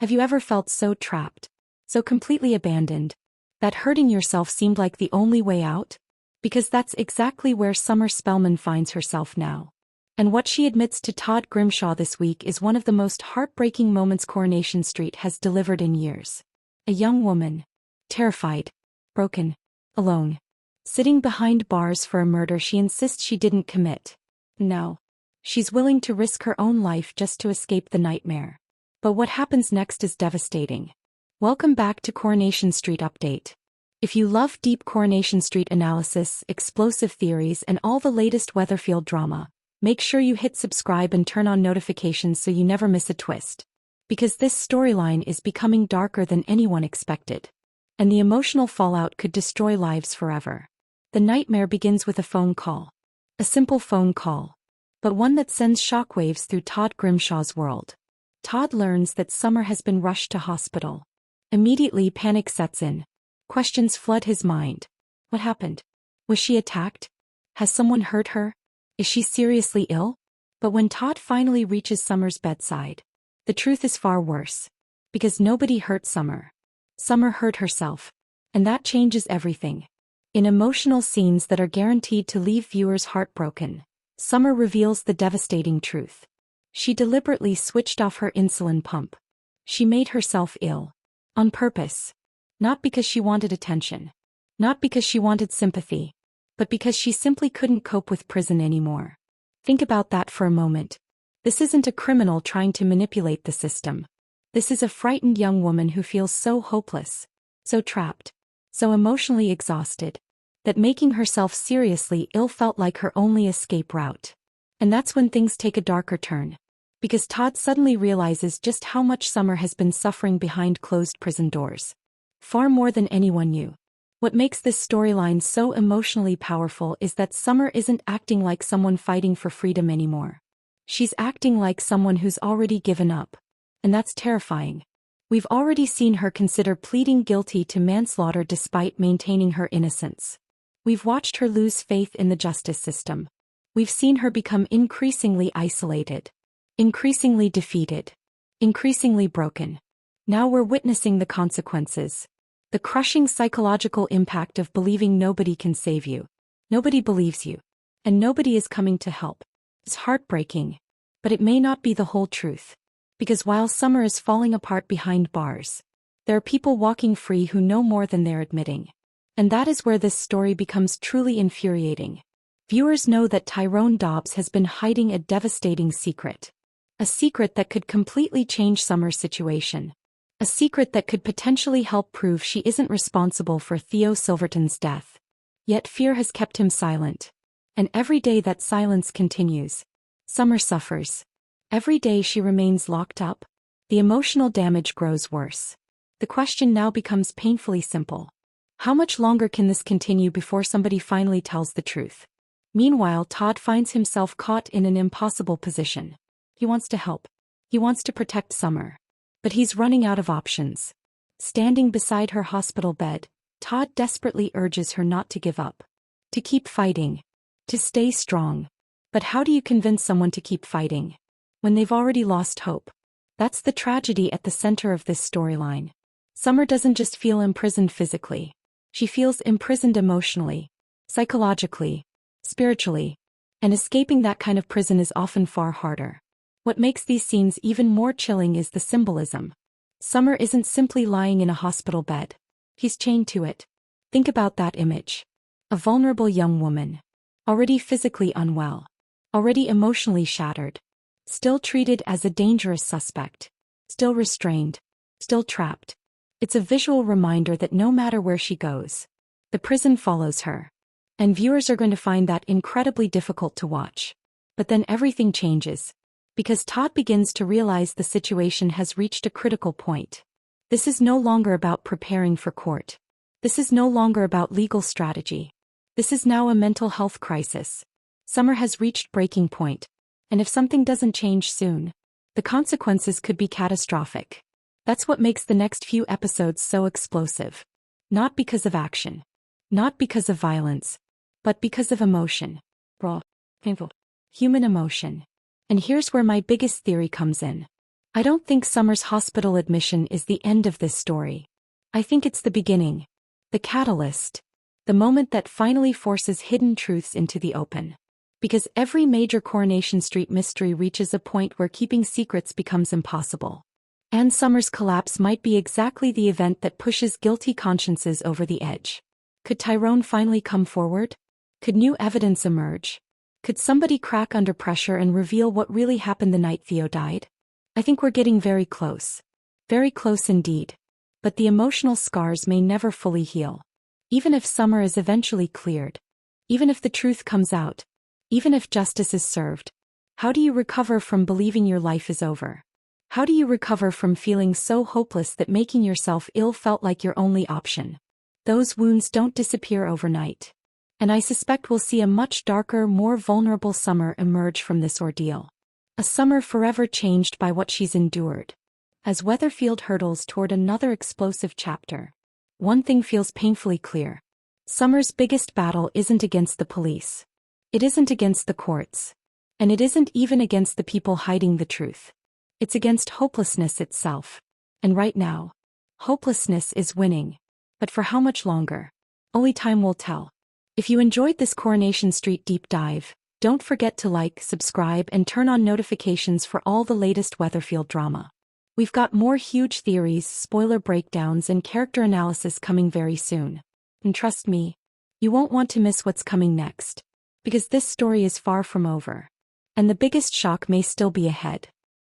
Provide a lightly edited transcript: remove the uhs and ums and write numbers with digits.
Have you ever felt so trapped, so completely abandoned, that hurting yourself seemed like the only way out? Because that's exactly where Summer Spellman finds herself now. And what she admits to Todd Grimshaw this week is one of the most heartbreaking moments Coronation Street has delivered in years. A young woman, terrified, broken, alone, sitting behind bars for a murder she insists she didn't commit. No. She's willing to risk her own life just to escape the nightmare. But what happens next is devastating. Welcome back to Coronation Street Update. If you love deep Coronation Street analysis, explosive theories, and all the latest Weatherfield drama, make sure you hit subscribe and turn on notifications so you never miss a twist. Because this storyline is becoming darker than anyone expected. And the emotional fallout could destroy lives forever. The nightmare begins with a phone call. A simple phone call. But one that sends shockwaves through Todd Grimshaw's world. Todd learns that Summer has been rushed to hospital. Immediately panic sets in. Questions flood his mind. What happened? Was she attacked? Has someone hurt her? Is she seriously ill? But when Todd finally reaches Summer's bedside, the truth is far worse. Because nobody hurt Summer. Summer hurt herself. And that changes everything. In emotional scenes that are guaranteed to leave viewers heartbroken, Summer reveals the devastating truth. She deliberately switched off her insulin pump. She made herself ill. On purpose. Not because she wanted attention. Not because she wanted sympathy. But because she simply couldn't cope with prison anymore. Think about that for a moment. This isn't a criminal trying to manipulate the system. This is a frightened young woman who feels so hopeless, so trapped, so emotionally exhausted, that making herself seriously ill felt like her only escape route. And that's when things take a darker turn. Because Todd suddenly realizes just how much Summer has been suffering behind closed prison doors. Far more than anyone knew. What makes this storyline so emotionally powerful is that Summer isn't acting like someone fighting for freedom anymore. She's acting like someone who's already given up. And that's terrifying. We've already seen her consider pleading guilty to manslaughter despite maintaining her innocence. We've watched her lose faith in the justice system. We've seen her become increasingly isolated. Increasingly defeated. Increasingly broken. Now we're witnessing the consequences. The crushing psychological impact of believing nobody can save you. Nobody believes you. And nobody is coming to help. It's heartbreaking. But it may not be the whole truth. Because while Summer is falling apart behind bars, there are people walking free who know more than they're admitting. And that is where this story becomes truly infuriating. Viewers know that Tyrone Dobbs has been hiding a devastating secret. A secret that could completely change Summer's situation. A secret that could potentially help prove she isn't responsible for Theo Silverton's death. Yet fear has kept him silent. And every day that silence continues, Summer suffers. Every day she remains locked up, the emotional damage grows worse. The question now becomes painfully simple. How much longer can this continue before somebody finally tells the truth? Meanwhile, Todd finds himself caught in an impossible position. He wants to help. He wants to protect Summer. But he's running out of options. Standing beside her hospital bed, Todd desperately urges her not to give up. To keep fighting. To stay strong. But how do you convince someone to keep fighting when they've already lost hope? That's the tragedy at the center of this storyline. Summer doesn't just feel imprisoned physically. She feels imprisoned emotionally, psychologically, spiritually. And escaping that kind of prison is often far harder. What makes these scenes even more chilling is the symbolism. Summer isn't simply lying in a hospital bed. He's chained to it. Think about that image. A vulnerable young woman. Already physically unwell. Already emotionally shattered. Still treated as a dangerous suspect. Still restrained. Still trapped. It's a visual reminder that no matter where she goes, the prison follows her. And viewers are going to find that incredibly difficult to watch. But then everything changes. Because Todd begins to realize the situation has reached a critical point. This is no longer about preparing for court. This is no longer about legal strategy. This is now a mental health crisis. Summer has reached breaking point. And if something doesn't change soon, the consequences could be catastrophic. That's what makes the next few episodes so explosive. Not because of action. Not because of violence. But because of emotion. Raw. Painful. Human emotion. And here's where my biggest theory comes in. I don't think Summer's hospital admission is the end of this story. I think it's the beginning. The catalyst. The moment that finally forces hidden truths into the open. Because every major Coronation Street mystery reaches a point where keeping secrets becomes impossible. Anne Summer's collapse might be exactly the event that pushes guilty consciences over the edge. Could Tyrone finally come forward? Could new evidence emerge? Could somebody crack under pressure and reveal what really happened the night Theo died? I think we're getting very close. Very close indeed. But the emotional scars may never fully heal. Even if Summer is eventually cleared. Even if the truth comes out. Even if justice is served. How do you recover from believing your life is over? How do you recover from feeling so hopeless that making yourself ill felt like your only option? Those wounds don't disappear overnight. And I suspect we'll see a much darker, more vulnerable Summer emerge from this ordeal. A Summer forever changed by what she's endured. As Weatherfield hurtles toward another explosive chapter, one thing feels painfully clear. Summer's biggest battle isn't against the police. It isn't against the courts. And it isn't even against the people hiding the truth. It's against hopelessness itself. And right now, hopelessness is winning. But for how much longer? Only time will tell. If you enjoyed this Coronation Street deep dive, don't forget to like, subscribe, and turn on notifications for all the latest Weatherfield drama. We've got more huge theories, spoiler breakdowns, and character analysis coming very soon. And trust me, you won't want to miss what's coming next. Because this story is far from over. And the biggest shock may still be ahead.